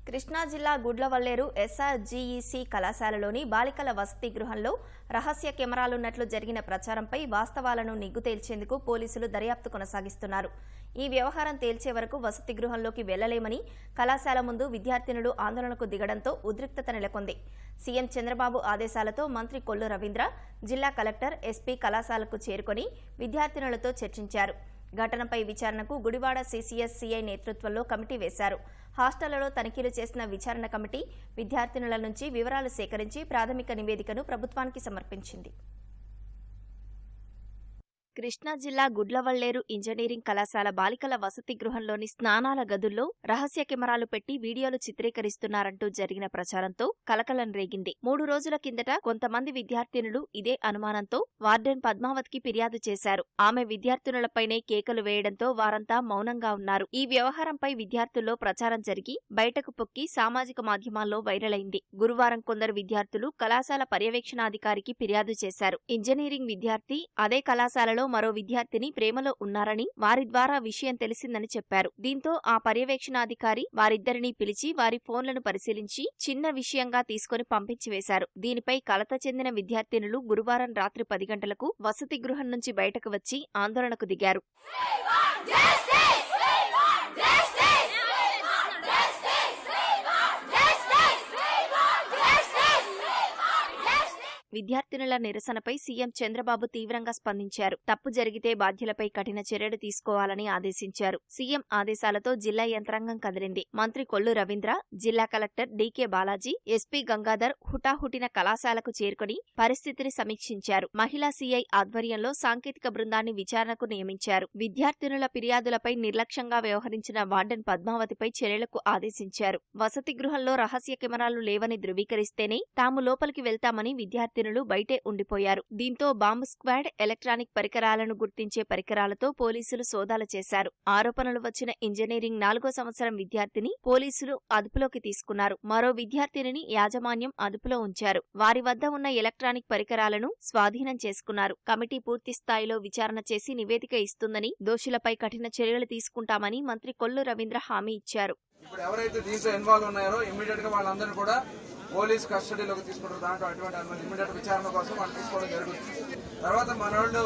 కృష్ణా జిల్లా గుడ్లవల్లేరు ఎస్ఆర్జీఈసీ కళాశాలలోని బాలికల వసతి గృహంలో రహస్య కెమెరాలున్నట్లు జరిగిన ప్రచారంపై వాస్తవాలను నిగ్గు తేల్చేందుకు పోలీసులు దర్యాప్తు కొనసాగిస్తున్నారు. ఈ వ్యవహారం తేల్చే వరకు వసతి గృహంలోకి వెళ్లలేమని కళాశాల ముందు విద్యార్థినులు ఆందోళనకు దిగడంతో ఉద్రిక్తత నెలకొంది. సీఎం చంద్రబాబు ఆదేశాలతో మంత్రి కొల్లు రవీంద్ర, జిల్లా కలెక్టర్, ఎస్పీ కళాశాలకు చేరుకుని విద్యార్థినులతో చర్చించారు. ఘటనపై విచారణకు గుడివాడ సీసీఎస్ సీఐ నేతృత్వంలో కమిటీ వేశారు. హాస్టళ్లలో తనిఖీలు చేసిన విచారణ కమిటీ విద్యార్థినుల నుంచి వివరాలు సేకరించి ప్రాథమిక నివేదికను ప్రభుత్వానికి సమర్పించింది. కృష్ణా జిల్లా గుడ్లవల్లేరు ఇంజనీరింగ్ కళాశాల బాలికల వసతి గృహంలోని స్నానాల గదుల్లో రహస్య కెమెరాలు పెట్టి వీడియోలు చిత్రీకరిస్తున్నారంటూ జరిగిన ప్రచారంతో కలకలం రేగింది. 3 రోజుల కిందట కొంతమంది విద్యార్థినులు ఇదే అనుమానంతో వార్డెన్ పద్మావతికి ఫిర్యాదు చేశారు. ఆమె విద్యార్థినులపైనే కేకలు వేయడంతో వారంతా మౌనంగా ఉన్నారు. ఈ వ్యవహారంపై విద్యార్థుల్లో ప్రచారం జరిగి బయటకు పొక్కి సామాజిక మాధ్యమాల్లో వైరల్ అయింది. గురువారం కొందరు విద్యార్థులు కళాశాల పర్యవేక్షణాధికారికి ఫిర్యాదు చేశారు. ఇంజనీరింగ్ విద్యార్థి అదే కళాశాలలో మరో విద్యార్థిని ప్రేమలో ఉన్నారని, వారి ద్వారా విషయం తెలిసిందని చెప్పారు. దీంతో ఆ పర్యవేక్షణాధికారి వారిద్దరినీ పిలిచి వారి ఫోన్లను పరిశీలించి చిన్న విషయంగా తీసుకుని పంపించివేశారు. దీనిపై కలత చెందిన విద్యార్థినులు గురువారం రాత్రి 10 గంటలకు వసతి గృహం నుంచి బయటకు వచ్చి ఆందోళనకు దిగారు. విద్యార్థినుల నిరసనపై సీఎం చంద్రబాబు తీవ్రంగా స్పందించారు. తప్పు జరిగితే బాధ్యులపై కఠిన చర్యలు తీసుకోవాలని ఆదేశించారు. సీఎం ఆదేశాలతో జిల్లా యంత్రాంగం కదిలింది. మంత్రి కొల్లు రవీంద్ర, జిల్లా collector DK Balaji, SP Gangadhar హుటాహుటిన కళాశాలకు చేరుకుని పరిస్థితిని సమీక్షించారు. మహిళా సీఐ ఆధ్వర్యంలో సాంకేతిక బృందాన్ని విచారణకు నియమించారు. విద్యార్థినుల ఫిర్యాదులపై నిర్లక్ష్యంగా వ్యవహరించిన వార్డెన్ పద్మావతిపై చర్యలకు ఆదేశించారు. వసతి గృహంలో రహస్య కెమెరాలు లేవని ధృవీకరిస్తేనే తాము లోపలికి వెళ్తామని విద్యార్థినులు బయటే ఉండిపోయారు. దీంతో బాంబు స్క్వాడ్, ఎలక్ట్రానిక్ పరికరాలను గుర్తించే పరికరాలతో పోలీసులు సోదాలు చేశారు. ఆరోపణలు వచ్చిన ఇంజనీరింగ్ 4వ సంవత్సరం విద్యార్థిని పోలీసులు అదుపులోకి తీసుకున్నారు. మరో విద్యార్థినిని యాజమాన్యం అదుపులో ఉంచారు. వారి వద్ద ఉన్న ఎలక్ట్రానిక్ పరికరాలను స్వాధీనం చేసుకున్నారు. కమిటీ పూర్తి స్థాయిలో విచారణ చేసి నివేదిక ఇస్తుందని, దోషులపై కఠిన చర్యలు తీసుకుంటామని మంత్రి కొల్లు రవీంద్ర హామీ ఇచ్చారు. పోలీస్ కస్టడీలోకి తీసుకుంటారు. దాంట్లో అటువంటి ఇమీడియట్ విచారణ కోసం వాళ్ళు తీసుకోవడం జరుగుతుంది. తర్వాత మనోళ్ళు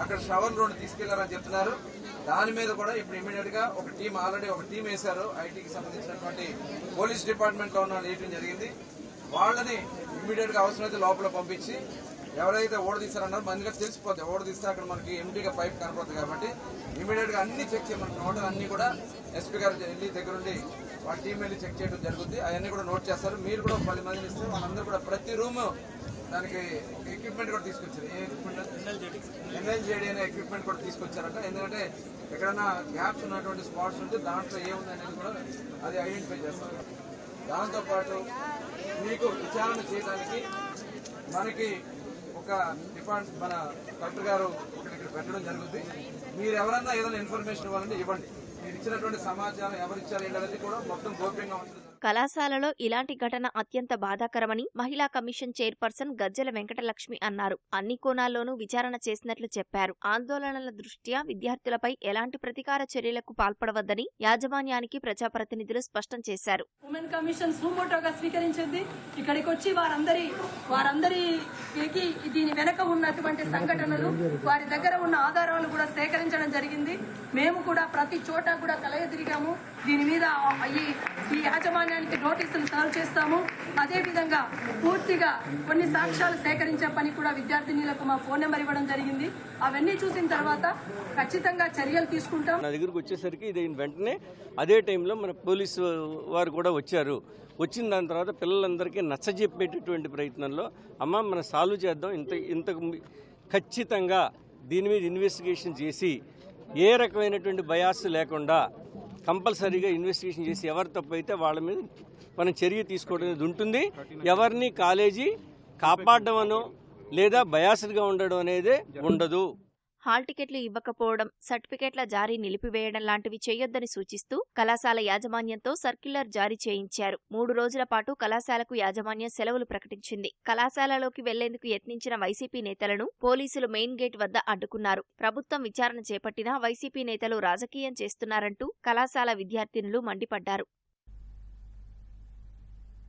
అక్కడ షవర్ రోడ్ తీసుకెళ్లారని చెప్తున్నారు. దాని మీద కూడా ఇప్పుడు ఇమీడియట్ గా ఆల్రెడీ ఒక టీం వేశారు. ఐటీకి సంబంధించినటువంటి పోలీస్ డిపార్ట్మెంట్ లో ఉన్న వేయడం జరిగింది. వాళ్ళని ఇమీడియట్ గా అవసరమైతే లోపల పంపించి ఎవరైతే ఓడదీశారన్నారో మనకి తెలిసిపోతాయి. ఓడదీస్తే అక్కడ మనకి ఎంటీగా పైప్ కనపడుతుంది. కాబట్టి ఇమీడియట్ గా అన్ని చెక్ చేయమని నోటలు అన్ని కూడా ఎస్పీ గారు వెళ్ళి దగ్గరుండి వాళ్ళ టీం వెళ్ళి చెక్ చేయడం జరుగుతుంది. అవన్నీ కూడా నోట్ చేస్తారు. మీరు కూడా 10 మందిని ఇస్తే వాళ్ళందరూ కూడా ప్రతి రూమ్ దానికి ఎక్విప్మెంట్ కూడా తీసుకొచ్చారు. ఏ ఎక్విప్మెంట్? ఎన్ఎల్జేడీ అనే ఎక్విప్మెంట్ కూడా తీసుకొచ్చారంట. ఎందుకంటే ఎక్కడైనా గ్యాప్స్ ఉన్నటువంటి స్పాట్స్ ఉంటే దాంట్లో ఏముంది అనేది కూడా అది ఐడెంటిఫై చేస్తారు. దాంతోపాటు మీకు విచారణ చేయడానికి మనకి ఒక డిపార్ట్మెంట్ మన కలెక్టర్ గారు ఇక్కడ పెట్టడం జరుగుతుంది. మీరు ఎవరన్నా ఏదైనా ఇన్ఫర్మేషన్ ఇవ్వాలంటే ఇవ్వండి. మీరు ఇచ్చినటువంటి సమాచారం ఎవరిచ్చారు ఏంటనేది కూడా మొత్తం గోప్యంగా ఉంటుంది. కళాశాలలో ఇలాంటి ఘటన అత్యంత బాధాకరమని మహిళా కమిషన్ చైర్పర్సన్ గజ్జల వెంకటలక్ష్మి అన్నారు. అన్ని కోణాల్లోనూ విచారణ చేసినట్లు చెప్పారు. ఆందోళనల దృష్ట్యా విద్యార్థులపై ఎలాంటి ప్రతీకార చర్యలకు పాల్పడవద్దని యాజమాన్యానికి ప్రజాప్రతినిధులు స్పష్టం చేశారు. ఉమెన్ కమిషన్ సుమోటోగా స్వీకరించింది. ఇక్కడికి వచ్చి వారందరికి దీని వెనక ఉన్నటువంటి సంఘటనలు, వారి దగ్గర ఉన్న ఆధారాలు కూడా సేకరించడం జరిగింది. మేము కూడా ప్రతి చోట కూడా కలయతిరిగాము. దీని మీద ఈ యాజమాన్యానికి నోటీసులు సర్వ్ చేస్తాము. అదేవిధంగా పూర్తిగా కొన్ని సాక్ష్యాలు సేకరించే పని కూడా విద్యార్థినులకు మా ఫోన్ నెంబర్ ఇవ్వడం జరిగింది. అవన్నీ చూసిన తర్వాత ఖచ్చితంగా చర్యలు తీసుకుంటాం. నా దగ్గరకు వచ్చేసరికి ఇది వెంటనే అదే టైంలో మన పోలీసు వారు కూడా వచ్చారు. వచ్చిన దాని తర్వాత పిల్లలందరికీ నచ్చజెప్పేటటువంటి ప్రయత్నంలో అమ్మ మనం సాల్వ్ చేద్దాం, ఇంత ఖచ్చితంగా దీని మీద ఇన్వెస్టిగేషన్ చేసి ఏ రకమైనటువంటి బయాస్ లేకుండా కంపల్సరీగా ఇన్వెస్టిగేషన్ చేసి ఎవరు తప్పు అయితే వాళ్ళ మీద మనం చర్య తీసుకోవడం అనేది ఉంటుంది. ఎవరిని కాలేజీ కాపాడమనో లేదా బయాస్డ్గా ఉండడం అనేది ఉండదు. హాల్ టికెట్లు ఇవ్వకపోవడం, సర్టిఫికెట్ల జారీ నిలిపివేయడం లాంటివి చేయొద్దని సూచిస్తూ కళాశాల యాజమాన్యంతో సర్క్యులర్ జారీ చేయించారు. 3 రోజుల పాటు కళాశాలకు యాజమాన్యం సెలవులు ప్రకటించింది. కళాశాలలోకి వెళ్లేందుకు యత్నించిన వైసీపీ నేతలను పోలీసులు మెయిన్ గేట్ వద్ద అడ్డుకున్నారు. ప్రభుత్వం విచారణ చేపట్టినా వైసీపీ నేతలు రాజకీయం చేస్తున్నారంటూ కళాశాల విద్యార్థినులు మండిపడ్డారు.